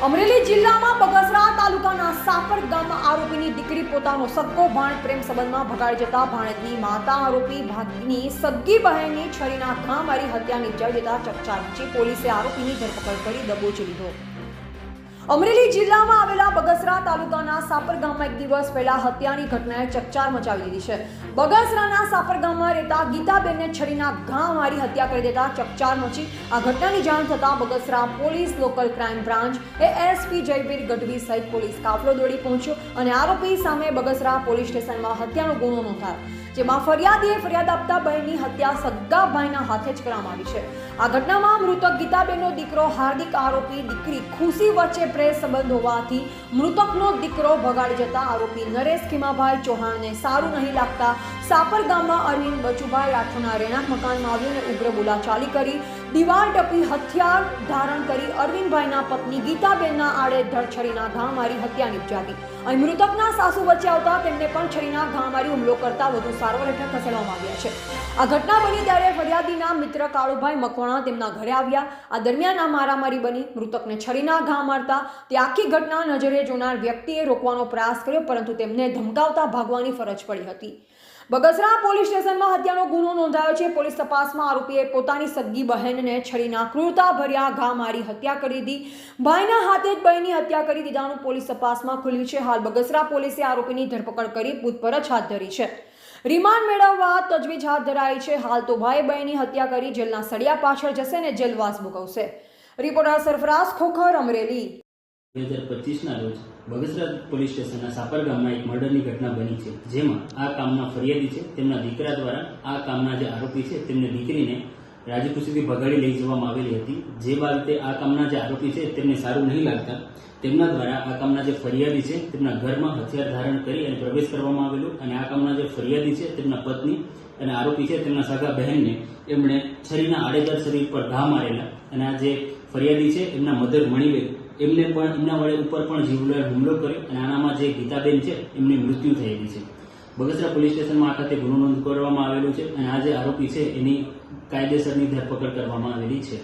અમરેલી જિલ્લામાં બગસરા તાલુકાના સાપર ગામમાં આરોપીની દીકરી પોતાનો સગ્ગો ભાણ પ્રેમ સંબંધમાં ભગાડી જતા ભાણેજની માતા આરોપી ભાગની સગ્ગી બહેનની છરીના ઘા મારી હત્યા નિપજાવી દેતા ચકચાર મચી પોલીસે આરોપીની ધરપકડ કરી દબોચી લીધો। અમરેલી જિલ્લામાં આવેલા બગસરા તાલુકાના સાપર ગામમાં એક દિવસ પહેલા હત્યાની ઘટનાએ ચકચાર મચાવી દીધી છે। બગસરાના સાપર ગામમાં રહેતા ગીતાબેનને છરીના ઘા મારી હત્યા કરી દેતા ચકચાર મચી। આ ઘટનાની જાણ થતાં Bagasara police local crime branch ASP Jayveer Gadhvi સહિત પોલીસ કાફલો દોડી પહોંચ્યો અને આરોપી સામે બગસરા પોલીસ સ્ટેશનમાં હત્યાનો ગુનો નોંધાયો, જેમાં ફરિયાદીએ ફરિયાદ આપતા બહેનની હત્યા સગ્ગા ભાઈના હાથે જ કરવામાં આવી છે। આ ઘટનામાં મૃતક ગીતાબેનનો દીકરો હાર્દિક આરોપી દીકરી ખુશી વચ્ચે પ્રેમ સંબંધ હોવાથી મૃતકનો દીકરો ભગાડી જતા આરોપી નરેશ ખીમાભાઈ ચૌહાણને સારું નહીં લાગતા સાપર ગામમાં અરવિંદ બચુભાઈ રાઠોડના રહેણાંક મકાનમાં આવ્યો અને ઉગ્ર બોલાચાલી કરી દીવાલ ટપી હથિયાર ધારણ કરી અરવિંદભાઈના પત્ની ગીતાબેનના આડેધડ છરીના ઘા મારી હત્યા નિપજાવી। અહીં મૃતકના સાસુ વચ્ચે આવતા તેમને પણ છરીના ઘા મારી હુમલો કરતા વધુ સારવાર હેઠળ ખસેડવામાં આવ્યા છે। આ ઘટના બની ત્યારે ફરિયાદીના મિત્ર કાળુભાઈ મકવાણા તેમના ઘરે આવ્યા। આ દરમિયાન આ મારામારી બની મૃતકને છરીના ઘા મારતા તે આખી ઘટના નજરે જોનાર વ્યક્તિએ રોકવાનો પ્રયાસ કર્યો, પરંતુ તેમને ધમકાવતા ભાગવાની ફરજ પડી હતી। બગસરા પોલીસ સ્ટેશનમાં હત્યાનો ગુનો નોંધાયો છે। પોલીસ તપાસમાં આરોપીએ પોતાની સગ્ગી બહેનને છરીના ક્રૂરતા ભર્યા ઘા મારી હત્યા કરી દીધી। ભાઈના હાથે જ બહેનની હત્યા કરી દીધાનું પોલીસ તપાસમાં ખુલ્યું છે। હાલ બગસરા પોલીસે આરોપીની ધરપકડ કરી પૂછપરછ હાથ ધરી છે। રિમાન્ડ મેળવવા તજવીજ હાથ ધરાઈ છે। હાલ તો ભાઈ બહેનની હત્યા કરી જેલના સળિયા પાછળ જશે ને જેલવાસ ભોગવશે। રિપોર્ટર સરફરાઝ ખોખર, અમરેલી। 2025ના રોજ બગસરા પોલીસ સ્ટેશનના સાપર ગામમાં એક મર્ડરની ઘટના બની છે, જેમાં આ કામના ફરિયાદી છે તેમના દીકરા દ્વારા આ કામના જે આરોપી છે તેમને દીકરીને રાજીખુશીથી ભગાડી લઈ જવામાં આવેલી હતી। જે બાબતે આ કામના જે આરોપી છે તેમને સારું નહીં લાગતા તેમના દ્વારા આ કામના જે ફરિયાદી છે તેમના ઘરમાં હથિયાર ધારણ કરી અને પ્રવેશ કરવામાં આવેલું અને આ કામના જે ફરિયાદી છે તેમના પત્ની અને આરોપી છે તેમના સગા બહેનને એમણે છરીના આડેધડ શરીર પર ઘા મારેલા અને આ જે ફરિયાદી છે એમના મધર મણીબેન એમને પણ એમના વડે ઉપર પણ જીવલેણ હુમલો કર્યો અને આનામાં જે ગીતાબેન છે એમની મૃત્યુ થયેલી છે। બગસરા પોલીસ સ્ટેશનમાં આ ખાતે ગુનો નોંધ કરવામાં આવેલો છે અને આ જે આરોપી છે એની કાયદેસરની ધરપકડ કરવામાં આવેલી છે।